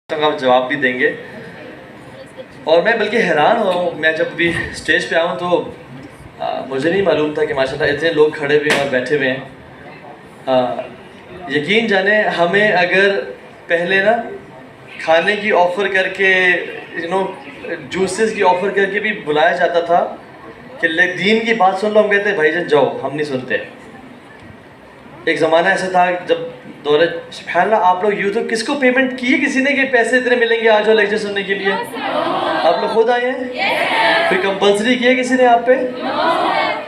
का आप जवाब भी देंगे। और मैं बल्कि हैरान हुआ हूँ, मैं जब भी स्टेज पे आऊँ तो मुझे नहीं मालूम था कि माशाल्लाह इतने लोग खड़े हुए हैं और बैठे हुए हैं। यकीन जाने हमें अगर पहले ना खाने की ऑफ़र करके जूसेस की ऑफ़र करके भी बुलाया जाता था कि दीन की बात सुन लो, हम कहते हैं भाईजान जाओ, हम नहीं सुनते। एक ज़माना ऐसा था जब दौरे सुभान अल्लाह, आप लोग यूट्यूब किसको पेमेंट किए किसी ने कि पैसे इतने मिलेंगे आज और लेक्चर सुनने के लिए? आप लोग खुद आए हैं? फिर कंपल्सरी किया किसी ने आप पे?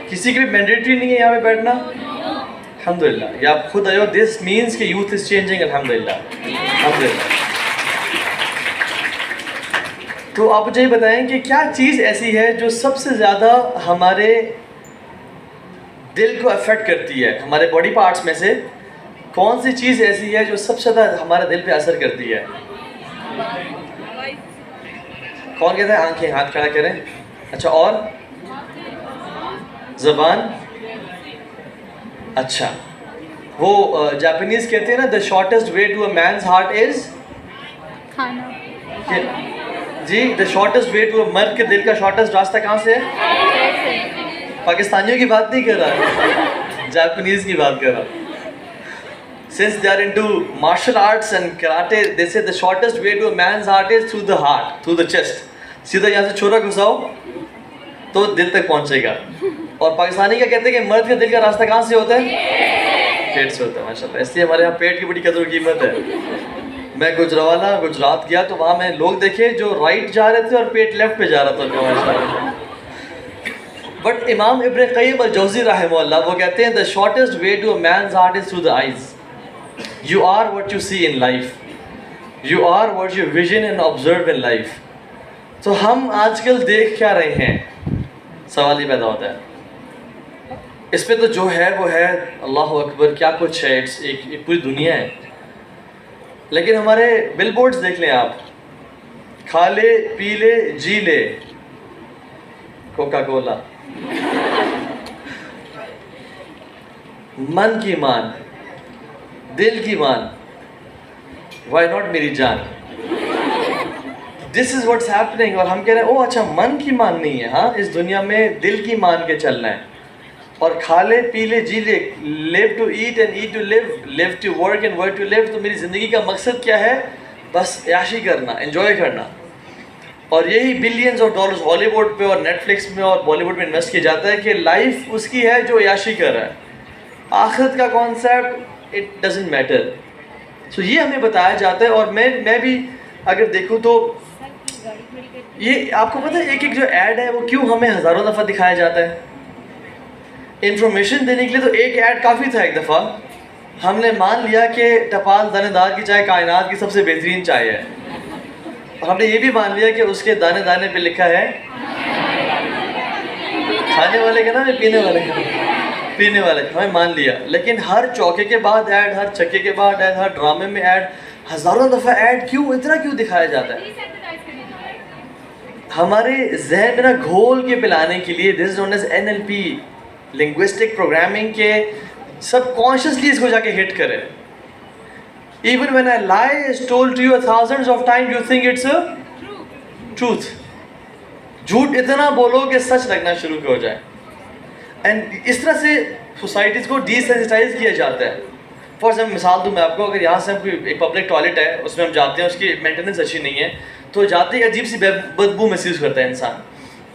किसी की भी मैंडेटरी नहीं है यहाँ पे बैठना? अल्हम्दुलिल्लाह, ये आप खुद आए हो। दिस मीन्स कि यूथ इज चेंजिंग। अल्हम्दुलिल्लाह, अल्हम्दुलिल्लाह। तो आप मुझे ये बताएं कि क्या चीज़ ऐसी है जो सबसे ज़्यादा हमारे दिल को अफेक्ट करती है? हमारे बॉडी पार्ट्स में से कौन सी चीज़ ऐसी है जो सबसे ज़्यादा हमारे दिल पे असर करती है? कौन कहता है? आंखें, हाथ खड़ा करें। अच्छा, और ज़बान? अच्छा, वो जापानीज़ कहते हैं ना, the shortest way to a man's heart is खाना। जी, the shortest way to a मर्द के दिल का शॉर्टेस्ट रास्ता कहाँ से है? पाकिस्तानियों की बात नहीं कर रहा, जापानीज़ की बात कर रहा। Since they are into martial arts and karate, they say the shortest way to a man's heart is through the heart, through the chest. सीधा यहाँ से छोरा घुसाओ तो दिल तक पहुँचेगा। और पाकिस्तानी क्या कहते हैं कि मर्द के दिल का रास्ता कहाँ से होता है? पेट से होता है। माशाल्लाह, इसलिए हमारे यहाँ पेट की बड़ी कदर कीमत है। मैं गुजरात गया तो वहाँ मैंने लोग देखे जो राइट जा रहे थे और पेट लेफ्ट पे जा रहा था। माशाल्लाह। बट इमाम इब्न क़य्यिम अल-जौज़ी रहमहुल्लाह वो कहते हैं the shortest way to a man's heart is through the eyes. You are what you see in life. You are what you vision and observe in life. तो हम आजकल देख क्या रहे हैं? सवाल ही पैदा होता है। इस पे तो जो है वो है, अल्लाह अकबर, क्या कुछ है, एक पूरी दुनिया है। लेकिन हमारे बिलबोर्ड्स देख लें आप, खा ले, पी ले, जी ले, कोका कोला, मन की मान, दिल की मान, वाई नॉट मेरी जान। This is what's happening. और हम कह रहे हैं ओ अच्छा, मन की मान नहीं है, हाँ इस दुनिया में दिल की मान के चलना है। और खा ले, पी ले, जी ले, live to eat and eat to live, live to work and work to live. तो मेरी ज़िंदगी का मकसद क्या है? बस याशी करना, एंजॉय करना। और यही बिलियंस ऑफ डॉलर्स हॉलीवुड पे और नेटफ्लिक्स में और बॉलीवुड में इन्वेस्ट किया जाता है कि लाइफ उसकी है जो याशी कर रहा है। आखिरत का कॉन्सेप्ट इट डजेंट मैटर। सो ये हमें बताया जाता है। और मैं भी अगर देखूँ तो ये आपको पता है, एक जो ऐड है वो क्यों हमें हज़ारों दफ़ा दिखाया जाता है? इंफॉर्मेशन देने के लिए तो एक ऐड काफ़ी था। एक दफ़ा हमने मान लिया कि टपाल दानेदार की चाय कायनात की सबसे बेहतरीन चाय है, और हमने ये भी मान लिया कि उसके दाने दाने पे लिखा है खाने वाले का नाम है, पीने वाले का, पीने वाले का, हमें मान लिया। लेकिन हर चौके के बाद ऐड, हर छक्के के बाद ऐड, हर ड्रामे में ऐड, हज़ारों दफ़ा ऐड, क्यों इतना क्यों दिखाया जाता है? हमारे जहन में ना घोल के पिलाने के लिए। This is known as NLP, linguistic programming, के सबकॉन्शियसली इसको जाके हिट करें। Even when I lie is told to you thousands of time, you think it's a truth. झूठ इतना बोलो कि सच लगना शुरू हो जाए। एंड इस तरह से सोसाइटीज़ को डिसेंसिटाइज किया जाता है। फॉर एग्जाम्पल मिसाल दूँ मैं आपको, अगर यहाँ से हम एक पब्लिक टॉयलेट है, उसमें हम जाते हैं, उसकी मेंटेनेंस अच्छी नहीं है, तो जाते ही अजीब सी बदबू महसूस करता है इंसान।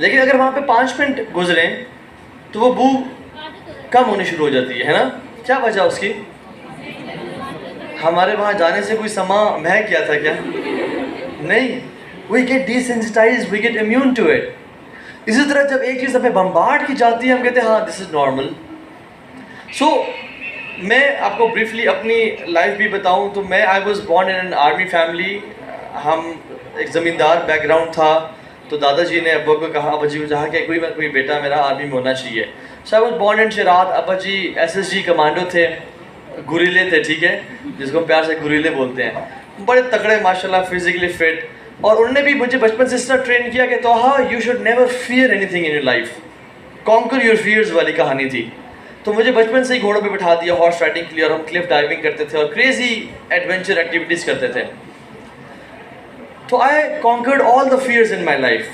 लेकिन अगर वहाँ पे 5 मिनट गुजरें तो वो बू कम होनी शुरू हो जाती है ना? क्या वजह उसकी? हमारे वहाँ जाने से कोई समा महक गया था क्या? नहीं, we get desensitized, we get immune to it. इसी तरह जब एक चीज़ हमें बम्बार्ड की जाती है, हम कहते हैं हाँ दिस इज़ नॉर्मल। सो मैं आपको ब्रीफली अपनी लाइफ भी बताऊं तो मैं I was born in an army family. हम एक ज़मींदार बैकग्राउंड था, तो दादाजी ने अब्बा को कहा, अब्बा जी को कहा कि कोई बेटा मेरा आर्मी में होना चाहिए। सो आई वाज बोर्न इन शिरात। अब्बा जी SSG कमांडो थे, गुरीले थे, ठीक है, जिसको हम प्यार से गुरीले बोलते हैं। बड़े तगड़े माशाल्लाह, फिजिकली फिट। और उन्होंने भी मुझे बचपन से इस तरह ट्रेन किया कि तोहा you should never fear anything in your life, conquer your fears वाली कहानी थी। तो मुझे बचपन से ही घोड़ों पे बिठा दिया हॉर्स राइडिंग के लिए, और हम क्लिफ डाइविंग करते थे और क्रेजी एडवेंचर एक्टिविटीज़ करते थे। तो I conquered all the fears in my life.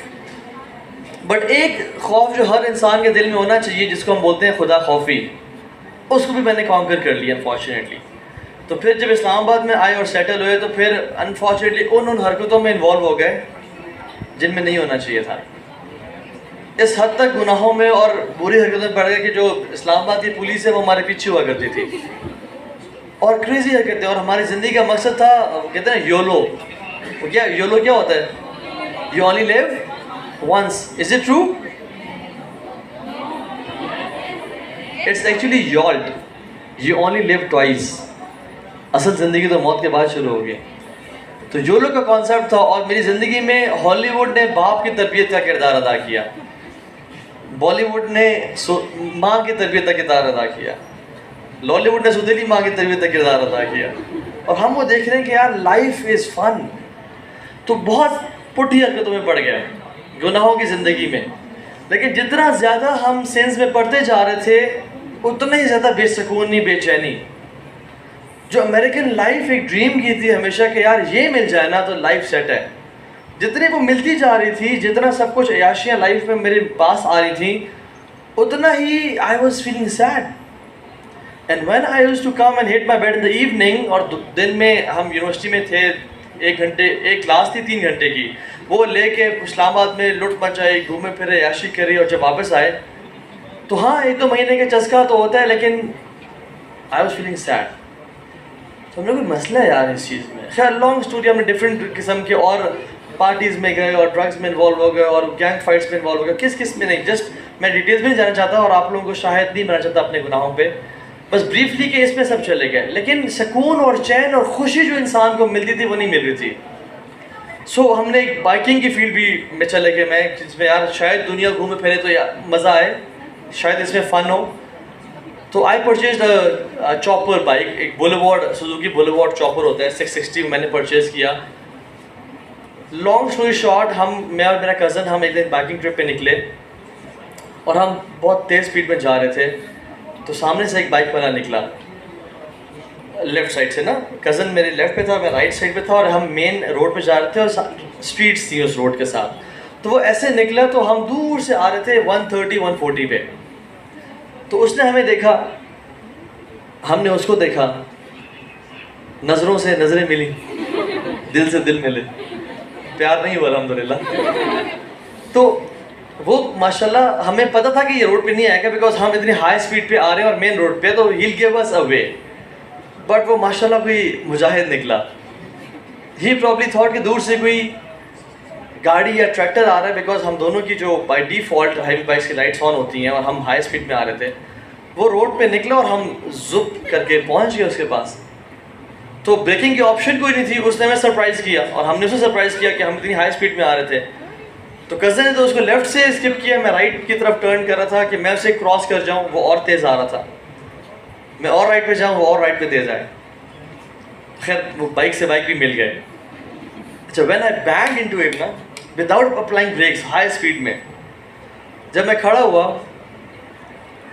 But एक खौफ जो हर इंसान के दिल में होना चाहिए, जिसको हम बोलते हैं खुदा खौफी, उसको भी मैंने कॉन्कर कर लिया अनफॉर्चुनेटली। तो फिर जब इस्लामाबाद में आए और सेटल हुए तो फिर अनफॉर्चुनेटली उन हरकतों में इन्वॉल्व हो गए जिनमें नहीं होना चाहिए था। इस हद तक गुनाहों में और बुरी हरकतों में पड़ गए कि जो इस्लामाबाद की पुलिस है वो हमारे पीछे हुआ करती थी और क्रेजी हरकतें। और हमारी ज़िंदगी का मकसद था, कहते हैं योलो। क्या योलो क्या होता है? You only live once. Is it true? It's actually YOLT, you only live twice. असल ज़िंदगी तो मौत के बाद शुरू हो गई। तो योलो का कॉन्सेप्ट था। और मेरी ज़िंदगी में हॉलीवुड ने बाप की तरबियत का किरदार अदा किया, बॉलीवुड ने माँ की तरबियत का किरदार अदा किया, लॉलीवुड ने सुतीली माँ की तरबियत का किरदार अदा किया। और हम वो देख रहे हैं कि यार लाइफ इज़ फन। तो बहुत पुठी हरकतों में पड़ गया, गुनाहों की ज़िंदगी में। लेकिन जितना ज़्यादा हम सेंस में पढ़ते जा रहे थे उतना ही ज़्यादा बेसुकूनी, बेचैनी। जो अमेरिकन लाइफ एक ड्रीम की थी हमेशा कि यार ये मिल जाए ना तो लाइफ सेट है, जितनी वो मिलती जा रही थी, जितना सब कुछ अयाशियाँ लाइफ में मेरे पास आ रही थी, उतना ही I was feeling sad. And when I used to come and hit my bed in the evening, और दिन में हम यूनिवर्सिटी में थे, 1 घंटे एक क्लास थी 3 घंटे की, वो लेके इस्लामाबाद में लुट मचाई, घूमे फिरे, याशी करी। और जब वापस आए तो हाँ 1-2 महीने का चस्का तो होता है, लेकिन आई वॉज फीलिंग सैड। तो हम लोग कोई मसला है यार इस चीज़ में। खैर लॉन्ग स्टोरी, हमने डिफरेंट किस्म के और पार्टीज़ में गए और ड्रग्स में इन्वॉल्व हो गए और गैंग फाइट्स में इन्वॉल्व हो गए, किस में नहीं। जस्ट मैं डिटेल्स में नहीं जाना चाहता और आप लोगों को शायद नहीं बनाना चाहता अपने गुनाहों पे, बस ब्रीफली कि इसमें सब चले गए। लेकिन सुकून और चैन और खुशी जो इंसान को मिलती थी वो नहीं मिल रही थी। सो हमने एक बाइकिंग की फील्ड भी में चले गए, मैं जिसमें यार शायद दुनिया घूमे फिरे तो यार मज़ा आए, शायद इसमें फ़न हो। तो आई परचेज चॉपर बाइक, एक बुलेवार्ड, सुजुकी बुलेवार्ड चॉपर होता है 660, मैंने परचेज़ किया। लॉन्ग स्टोरी शॉर्ट, मैं और मेरा कज़न हम एक दिन बाइकिंग ट्रिप पे निकले और हम बहुत तेज़ स्पीड में जा रहे थे। तो सामने से एक बाइक वाला निकला लेफ़्ट साइड से ना, कज़न मेरे लेफ़्ट पे था, मैं राइट साइड पे था, और हम मेन रोड पे जा रहे थे और स्ट्रीट्स थी उस रोड के साथ। तो वो ऐसे निकला तो हम दूर से आ रहे थे 130-140 पे। तो उसने हमें देखा, हमने उसको देखा, नज़रों से नज़रें मिली, दिल से दिल मिले, प्यार नहीं हुआ अल्हम्दुलिल्लाह। तो वो माशाल्लाह हमें पता था कि ये रोड पे नहीं आएगा, बिकॉज हम इतनी हाई स्पीड पे आ रहे हैं और मेन रोड पे, तो he'll give us a way। But वो माशाल्लाह कोई मुजाहिद निकला। ही प्रॉब्ली थॉट कि दूर से कोई गाड़ी या ट्रैक्टर आ रहा है, बिकॉज हम दोनों की जो बाय डिफ़ॉल्ट हैवी बाइक्स की लाइट्स ऑन होती हैं और हम हाई स्पीड में आ रहे थे। वो रोड पे निकला और हम जुप करके पहुंच गए उसके पास। तो ब्रेकिंग की ऑप्शन कोई नहीं थी, उसने हमें सरप्राइज़ किया और हमने उसे सरप्राइज़ किया कि हम इतनी हाई स्पीड में आ रहे थे। तो कज़न ने तो उसको लेफ़्ट से स्किप किया, मैं राइट की तरफ टर्न कर रहा था कि मैं उसे क्रॉस कर जाऊँ, वो और तेज़ आ रहा था, मैं और राइट पे जाऊँ, वो और राइट पे तेज़ आए। खैर वो बाइक से बाइक भी मिल गए। अच्छा, when I bang into it ना, without applying brakes, high speed में, जब मैं खड़ा हुआ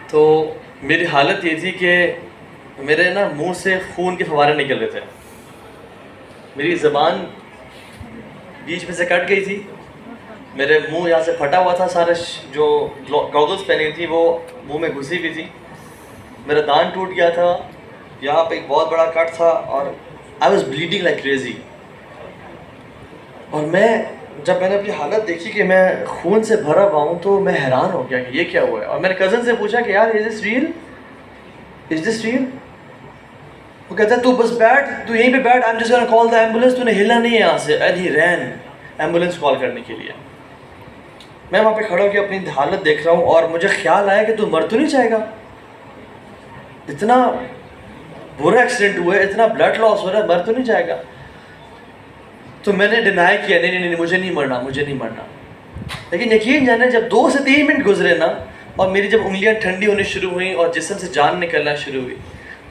तो मेरी हालत ये थी कि मेरे ना मुंह से खून के फवारे निकल रहे थे, मेरी ज़बान बीच में से कट गई थी, मेरे मुंह यहाँ से फटा हुआ था, सारे जो गॉगल्स पहनी थी वो मुंह में घुसी हुई थी, मेरा दांत टूट गया था, यहाँ पे एक बहुत बड़ा कट था और I was bleeding like crazy. और जब मैंने अपनी हालत देखी कि मैं खून से भरा हुआ हूँ तो मैं हैरान हो गया कि ये क्या हुआ है। और मैंने कज़न से पूछा कि यार इज दिस रियल? वो कहता है तू बस बैठ, तू यहीं पे बैठ, I am just gonna call the ambulance, तूने हिलना नहीं है यहाँ से। And he ran ambulance call करने के लिए। मैं वहाँ पे खड़ा होकर अपनी हालत देख रहा हूँ और मुझे ख्याल आया कि तू मर तो नहीं जाएगा, इतना बुरा एक्सीडेंट हुआ है, इतना ब्लड लॉस हो रहा है, मर तो नहीं जाएगा। तो मैंने डिनाई किया, नहीं मुझे नहीं मरना। लेकिन यकीन जाने जब 2 से 3 मिनट गुजरे ना और मेरी जब उंगलियां ठंडी होनी शुरू हुई और जिस्म से जान निकलना शुरू हुई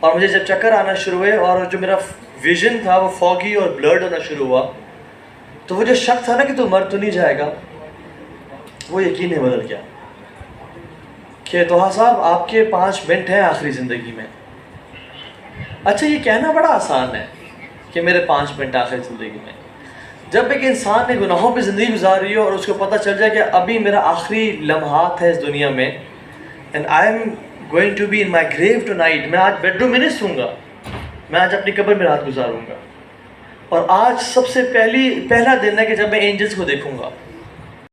और मुझे जब चक्कर आना शुरू हुए और जो मेरा विजन था वो फॉगी और ब्लर्ड होना शुरू हुआ, तो वो जो शक था ना कि तू मर तो नहीं जाएगा, वो यकीन नहीं बदल गया कि तोहा साहब आपके 5 मिनट हैं आखिरी ज़िंदगी में। अच्छा, ये कहना बड़ा आसान है कि मेरे 5 मिनट आखिरी ज़िंदगी में, जब एक इंसान ने गुनाहों पे ज़िंदगी गुजारी हो और उसको पता चल जाए कि अभी मेरा आखिरी लम्हात है इस दुनिया में, and I am going to be in my grave tonight, मैं आज बेडरूम में नहीं सूंगा, मैं आज अपनी कब्र में रात गुजारूंगा। और आज सबसे पहला दिन है कि जब मैं एंजल्स को देखूंगा।